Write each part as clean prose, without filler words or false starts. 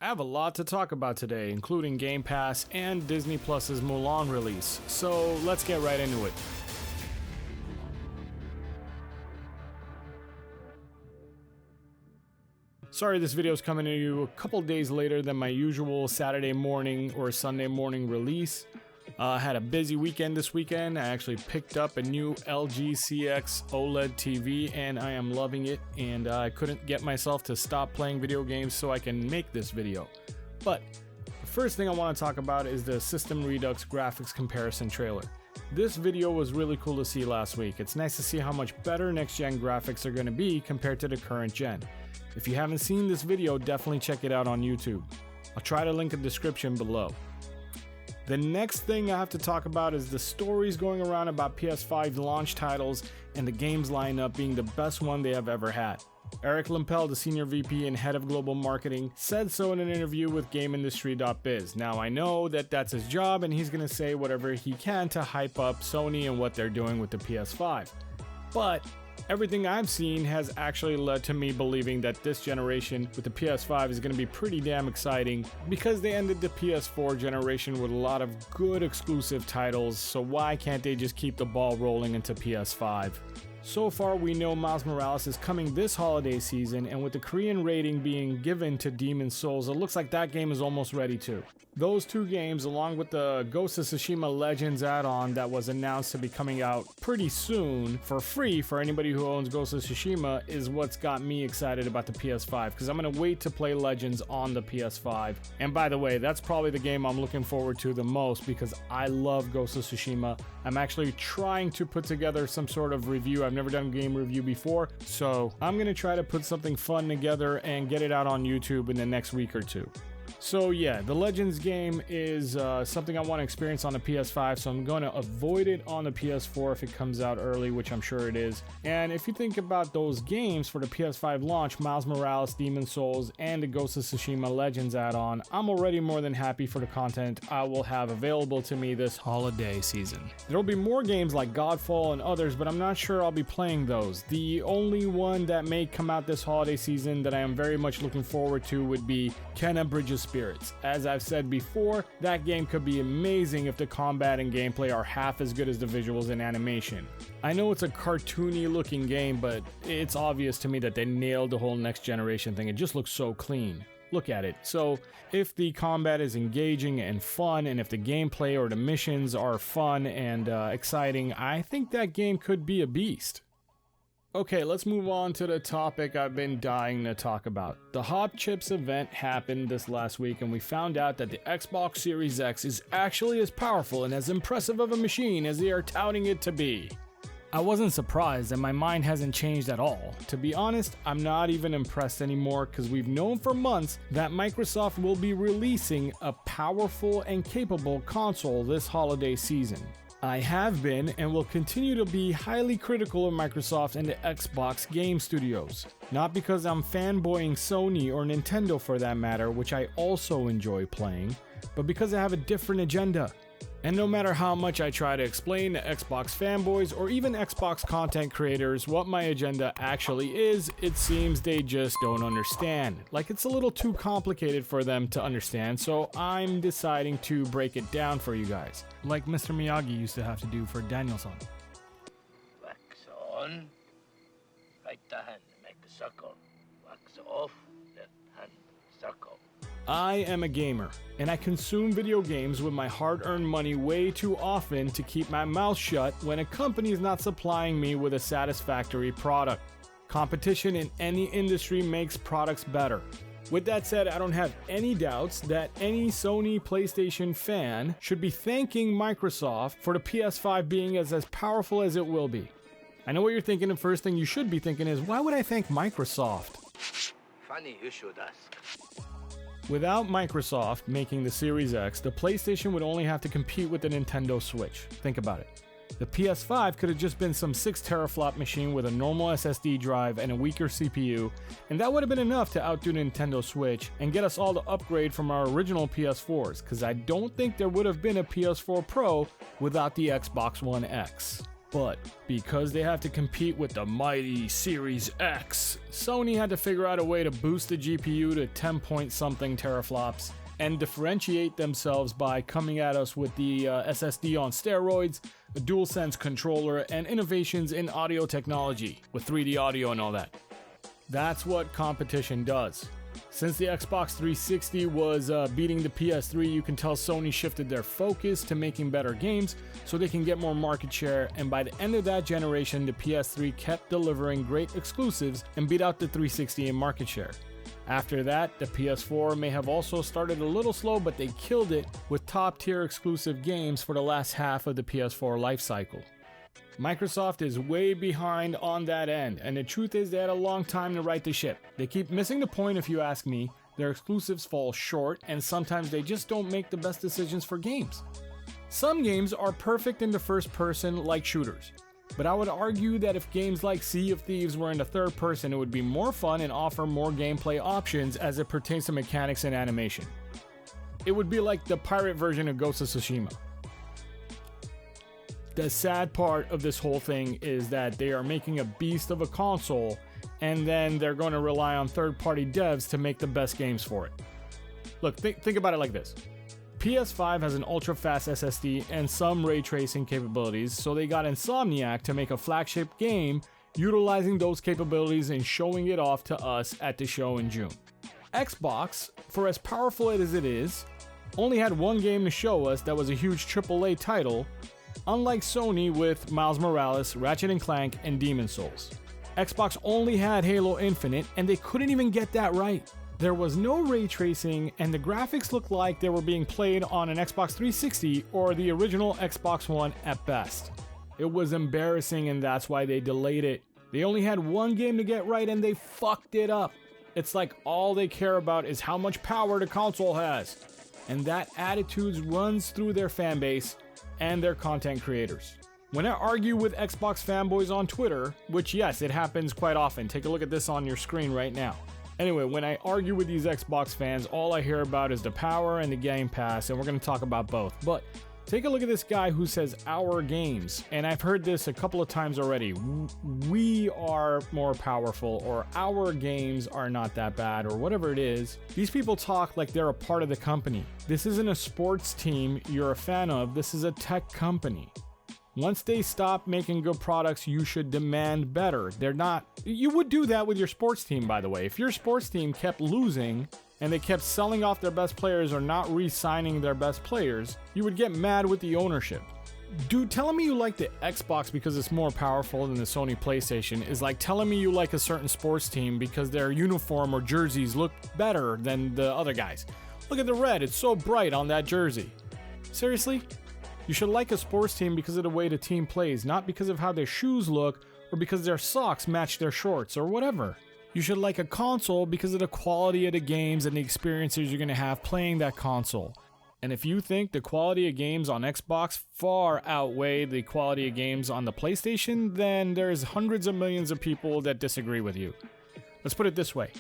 I have a lot to talk about today, including Game Pass and Disney Plus's Mulan release, so let's get right into it. Sorry this video is coming to you a couple days later than my usual Saturday morning or Sunday morning release. I had a busy weekend this weekend. I actually picked up a new LG CX OLED TV and I am loving it, and I couldn't get myself to stop playing video games so I can make this video. But the first thing I want to talk about is the System Redux graphics comparison trailer. This video was really cool to see last week. It's nice to see how much better next-gen graphics are going to be compared to the current gen. If you haven't seen this video, definitely check it out on YouTube. I'll try to link a description below. The next thing I have to talk about is the stories going around about PS5 launch titles and the games lineup being the best one they have ever had. Eric Lempel, the Senior VP and Head of Global Marketing, said so in an interview with GameIndustry.biz. Now I know that that's his job and he's going to say whatever he can to hype up Sony and what they're doing with the PS5. But everything I've seen has actually led to me believing that this generation with the PS5 is going to be pretty damn exciting because they ended the PS4 generation with a lot of good exclusive titles, so why can't they just keep the ball rolling into PS5? So far we know Miles Morales is coming this holiday season, and with the Korean rating being given to Demon's Souls, it looks like that game is almost ready too. Those two games, along with the Ghost of Tsushima Legends add-on that was announced to be coming out pretty soon for free for anybody who owns Ghost of Tsushima, is what's got me excited about the PS5, because I'm going to wait to play Legends on the PS5. And by the way, that's probably the game I'm looking forward to the most because I love Ghost of Tsushima. I'm actually trying to put together some sort of review. I've never done a game review before, so I'm going to try to put something fun together and get it out on YouTube in the next week or two. So yeah, the Legends game is something I want to experience on the PS5, so I'm going to avoid it on the PS4 if it comes out early, which I'm sure it is. And if you think about those games for the PS5 launch, Miles Morales, Demon's Souls, and the Ghost of Tsushima Legends add-on, I'm already more than happy for the content I will have available to me this holiday season. There will be more games like Godfall and others, but I'm not sure I'll be playing those. The only one that may come out this holiday season that I am very much looking forward to would be Kena Bridge of Spirits. As I've said before, that game could be amazing if the combat and gameplay are half as good as the visuals and animation. I know it's a cartoony looking game, but it's obvious to me that they nailed the whole next generation thing. It just looks so clean. Look at it. So if the combat is engaging and fun, and if the gameplay or the missions are fun and exciting, I think that game could be a beast. Okay, let's move on to the topic I've been dying to talk about. The Hop Chips event happened this last week, and we found out that the Xbox Series X is actually as powerful and as impressive of a machine as they are touting it to be. I wasn't surprised, and my mind hasn't changed at all. To be honest, I'm not even impressed anymore because we've known for months that Microsoft will be releasing a powerful and capable console this holiday season. I have been and will continue to be highly critical of Microsoft and the Xbox game studios. Not because I'm fanboying Sony or Nintendo for that matter, which I also enjoy playing, but because I have a different agenda. And no matter how much I try to explain to Xbox fanboys or even Xbox content creators what my agenda actually is, it seems they just don't understand. Like it's a little too complicated for them to understand, so I'm deciding to break it down for you guys. Like Mr. Miyagi used to have to do for Danielson. Wax on, right hand, make a circle. Wax off, left hand, circle. I am a gamer, and I consume video games with my hard-earned money way too often to keep my mouth shut when a company is not supplying me with a satisfactory product. Competition in any industry makes products better. With that said, I don't have any doubts that any Sony PlayStation fan should be thanking Microsoft for the PS5 being as powerful as it will be. I know what you're thinking, the first thing you should be thinking is, why would I thank Microsoft? Funny you should ask. Without Microsoft making the Series X, the PlayStation would only have to compete with the Nintendo Switch. Think about it. The PS5 could have just been some 6 teraflop machine with a normal SSD drive and a weaker CPU, and that would have been enough to outdo the Nintendo Switch and get us all to upgrade from our original PS4s, because I don't think there would have been a PS4 Pro without the Xbox One X. But because they have to compete with the mighty Series X, Sony had to figure out a way to boost the GPU to 10 point something teraflops and differentiate themselves by coming at us with the SSD on steroids, a DualSense controller, and innovations in audio technology with 3D audio and all that. That's what competition does. Since the Xbox 360 was beating the PS3, you can tell Sony shifted their focus to making better games so they can get more market share, and by the end of that generation, the PS3 kept delivering great exclusives and beat out the 360 in market share. After that, the PS4 may have also started a little slow, but they killed it with top-tier exclusive games for the last half of the PS4 lifecycle. Microsoft is way behind on that end, and the truth is they had a long time to right the ship. They keep missing the point if you ask me. Their exclusives fall short, and sometimes they just don't make the best decisions for games. Some games are perfect in the first person like shooters, but I would argue that if games like Sea of Thieves were in the third person, it would be more fun and offer more gameplay options as it pertains to mechanics and animation. It would be like the pirate version of Ghost of Tsushima. The sad part of this whole thing is that they are making a beast of a console, and then they're going to rely on third-party devs to make the best games for it. Look, think about it like this. PS5 has an ultra-fast SSD and some ray tracing capabilities, so they got Insomniac to make a flagship game utilizing those capabilities and showing it off to us at the show in June. Xbox, for as powerful as it is, only had one game to show us that was a huge AAA title, unlike Sony with Miles Morales, Ratchet & Clank, and Demon's Souls. Xbox only had Halo Infinite, and they couldn't even get that right. There was no ray tracing, and the graphics looked like they were being played on an Xbox 360 or the original Xbox One at best. It was embarrassing, and that's why they delayed it. They only had one game to get right, and they fucked it up. It's like all they care about is how much power the console has, and that attitude runs through their fan base and their content creators. When I argue with Xbox fanboys on Twitter, which yes, it happens quite often, take a look at this on your screen right now. Anyway, when I argue with these Xbox fans, all I hear about is the power and the Game Pass, and we're going to talk about both. But take a look at this guy who says our games, and I've heard this a couple of times already. We are more powerful, or our games are not that bad, or whatever it is. These people talk like they're a part of the company. This isn't a sports team you're a fan of, this is a tech company. Once they stop making good products, you should demand better. They're not. You would do that with your sports team, by the way. If your sports team kept losing and they kept selling off their best players or not re-signing their best players, you would get mad with the ownership. Dude, telling me you like the Xbox because it's more powerful than the Sony PlayStation is like telling me you like a certain sports team because their uniform or jerseys look better than the other guys. Look at the red, it's so bright on that jersey. Seriously? You should like a sports team because of the way the team plays, not because of how their shoes look or because their socks match their shorts or whatever. You should like a console because of the quality of the games and the experiences you're going to have playing that console. And if you think the quality of games on Xbox far outweigh the quality of games on the PlayStation, then there's hundreds of millions of people that disagree with you. Let's put it this way.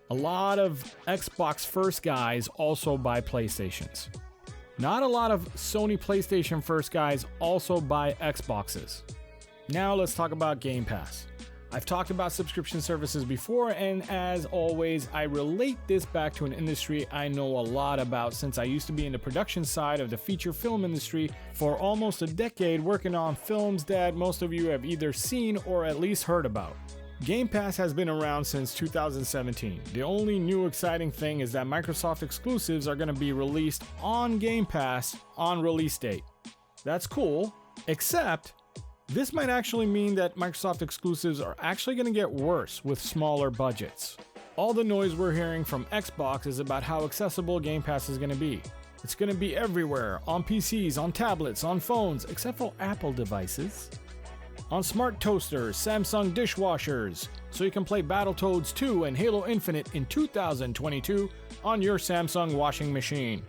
A lot of Xbox first guys also buy PlayStations. Not a lot of Sony PlayStation first guys also buy Xboxes. Now let's talk about Game Pass. I've talked about subscription services before, and as always, I relate this back to an industry I know a lot about since I used to be in the production side of the feature film industry for almost a decade, working on films that most of you have either seen or at least heard about. Game Pass has been around since 2017. The only new exciting thing is that Microsoft exclusives are going to be released on Game Pass on release date. That's cool, except this might actually mean that Microsoft exclusives are actually going to get worse with smaller budgets. All the noise we're hearing from Xbox is about how accessible Game Pass is going to be. It's going to be everywhere, on PCs, on tablets, on phones, except for Apple devices. On smart toasters, Samsung dishwashers, so you can play Battletoads 2 and Halo Infinite in 2022 on your Samsung washing machine.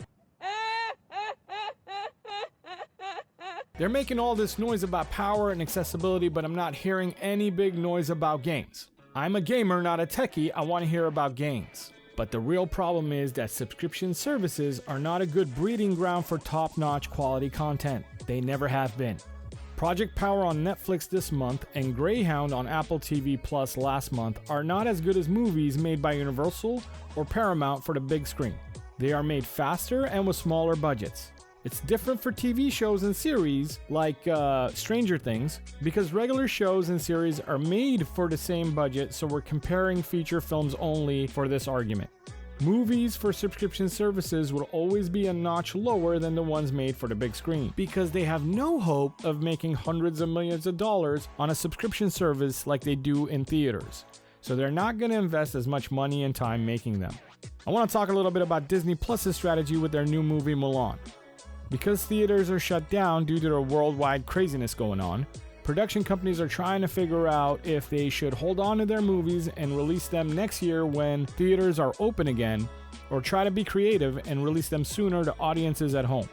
They're making all this noise about power and accessibility, but I'm not hearing any big noise about games. I'm a gamer, not a techie. I want to hear about games. But the real problem is that subscription services are not a good breeding ground for top-notch quality content. They never have been. Project Power on Netflix this month and Greyhound on Apple TV Plus last month are not as good as movies made by Universal or Paramount for the big screen. They are made faster and with smaller budgets. It's different for TV shows and series like Stranger Things because regular shows and series are made for the same budget, so we're comparing feature films only for this argument. Movies for subscription services will always be a notch lower than the ones made for the big screen because they have no hope of making hundreds of millions of dollars on a subscription service like they do in theaters. So they're not going to invest as much money and time making them. I want to talk a little bit about Disney Plus's strategy with their new movie Mulan. Because theaters are shut down due to the worldwide craziness going on, production companies are trying to figure out if they should hold on to their movies and release them next year when theaters are open again, or try to be creative and release them sooner to audiences at home.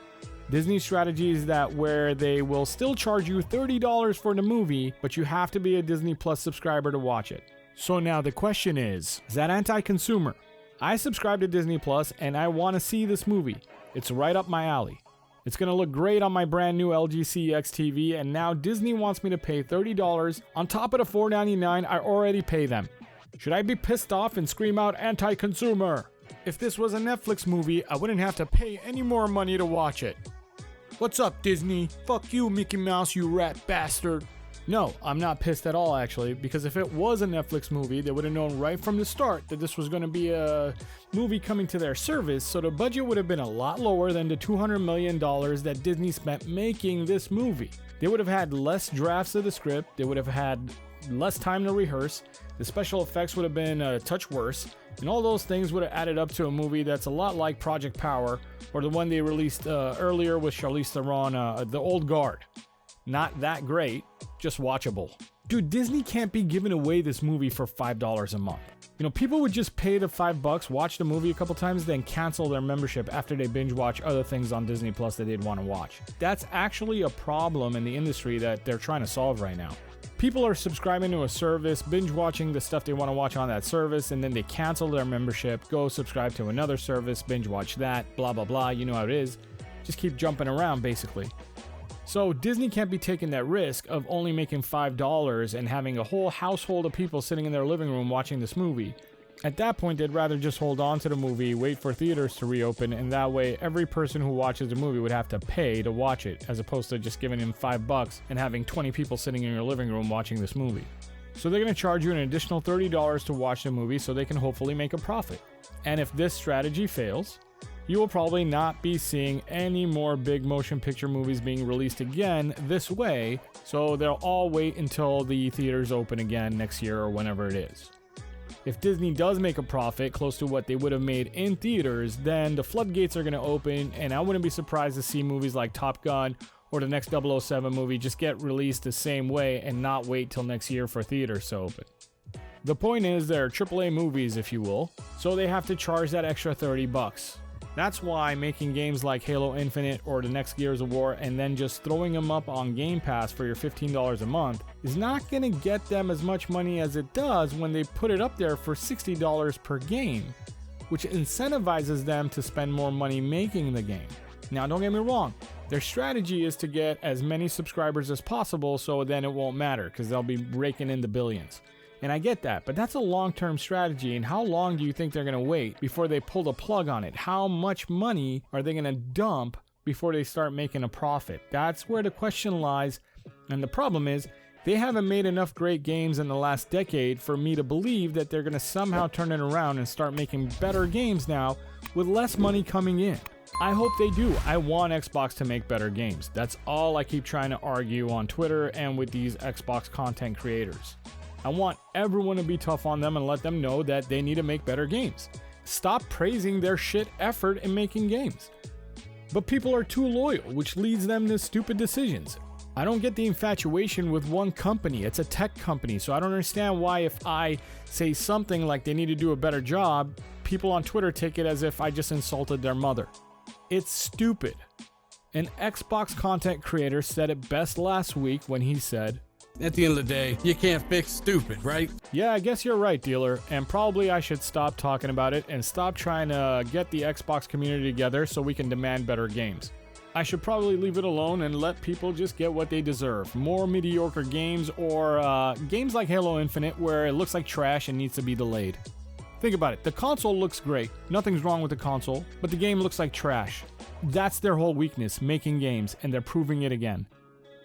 Disney's strategy is that where they will still charge you $30 for the movie, but you have to be a Disney Plus subscriber to watch it. So now the question is that anti-consumer? I subscribe to Disney Plus and I want to see this movie. It's right up my alley. It's going to look great on my brand new LG CX TV, and now Disney wants me to pay $30 on top of the $4.99 I already pay them. Should I be pissed off and scream out anti-consumer? If this was a Netflix movie, I wouldn't have to pay any more money to watch it. What's up, Disney? Fuck you, Mickey Mouse, you rat bastard. No, I'm not pissed at all, actually, because if it was a Netflix movie, they would have known right from the start that this was going to be a movie coming to their service, so the budget would have been a lot lower than the $200 million that Disney spent making this movie. They would have had less drafts of the script, they would have had less time to rehearse, the special effects would have been a touch worse, and all those things would have added up to a movie that's a lot like Project Power, or the one they released earlier with Charlize Theron, The Old Guard. Not that great, just watchable. Dude, Disney can't be giving away this movie for $5 a month. You know, people would just pay the $5, watch the movie a couple times, then cancel their membership after they binge watch other things on Disney Plus that they'd want to watch. That's actually a problem in the industry that they're trying to solve right now. People are subscribing to a service, binge watching the stuff they want to watch on that service, and then they cancel their membership, go subscribe to another service, binge watch that, blah, blah, blah. You know how it is. Just keep jumping around, basically. So Disney can't be taking that risk of only making $5 and having a whole household of people sitting in their living room watching this movie. At that point, they'd rather just hold on to the movie, wait for theaters to reopen, and that way every person who watches the movie would have to pay to watch it, as opposed to just giving them $5 and having 20 people sitting in your living room watching this movie. So they're going to charge you an additional $30 to watch the movie so they can hopefully make a profit. And if this strategy fails, you will probably not be seeing any more big motion picture movies being released again this way, so they'll all wait until the theaters open again next year or whenever it is. If Disney does make a profit close to what they would have made in theaters, then the floodgates are going to open, and I wouldn't be surprised to see movies like Top Gun or the next 007 movie just get released the same way and not wait till next year for theaters to open. The point is, they're AAA movies, if you will, so they have to charge that extra $30. That's why making games like Halo Infinite or the next Gears of War and then just throwing them up on Game Pass for your $15 a month is not going to get them as much money as it does when they put it up there for $60 per game, which incentivizes them to spend more money making the game. Now, don't get me wrong, their strategy is to get as many subscribers as possible so then it won't matter because they'll be raking in the billions. And I get that, but that's a long-term strategy, and how long do you think they're going to wait before they pull the plug on it? How much money are they going to dump before they start making a profit? That's where the question lies, and the problem is, they haven't made enough great games in the last decade for me to believe that they're going to somehow turn it around and start making better games now with less money coming in. I hope they do. I want Xbox to make better games. That's all I keep trying to argue on Twitter and with these Xbox content creators. I want everyone to be tough on them and let them know that they need to make better games. Stop praising their shit effort in making games. But people are too loyal, which leads them to stupid decisions. I don't get the infatuation with one company. It's a tech company, so I don't understand why if I say something like they need to do a better job, people on Twitter take it as if I just insulted their mother. It's stupid. An Xbox content creator said it best last week when he said, "At the end of the day, you can't fix stupid, right?" Yeah, I guess you're right, dealer, and probably I should stop talking about it and stop trying to get the Xbox community together so we can demand better games. I should probably leave it alone and let people just get what they deserve. More mediocre games, or games like Halo Infinite where it looks like trash and needs to be delayed. Think about it. The console looks great. Nothing's wrong with the console, but the game looks like trash. That's their whole weakness, making games, and they're proving it again.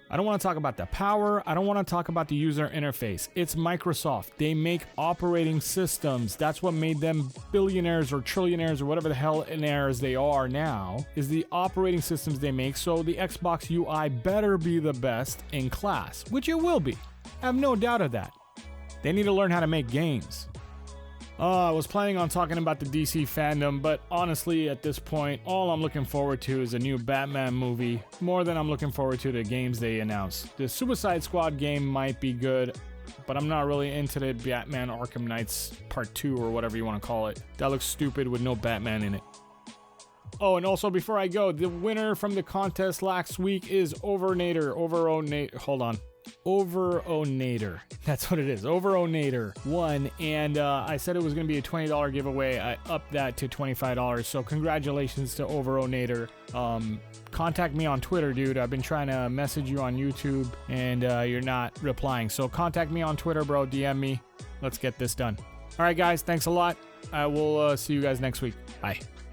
I don't want to talk about the power. I don't want to talk about the user interface. It's Microsoft. They make operating systems. That's what made them billionaires or trillionaires or whatever the hell inaires they are now, is the operating systems they make. So the Xbox UI better be the best in class, which it will be. I have no doubt of that. They need to learn how to make games. I was planning on talking about the DC fandom, but honestly, at this point, all I'm looking forward to is a new Batman movie, more than I'm looking forward to the games they announced. The Suicide Squad game might be good, but I'm not really into the Batman Arkham Knights Part 2 or whatever you want to call it. That looks stupid with no Batman in it. Oh, and also before I go, the winner from the contest last week is Overonator. Overonator. That's what it is. Overonator won, and I said it was going to be a $20 giveaway. I upped that to $25. So congratulations to Overonator. Contact me on Twitter, dude. I've been trying to message you on YouTube, and you're not replying. So contact me on Twitter, bro. DM me. Let's get this done. All right, guys. Thanks a lot. I will see you guys next week. Bye.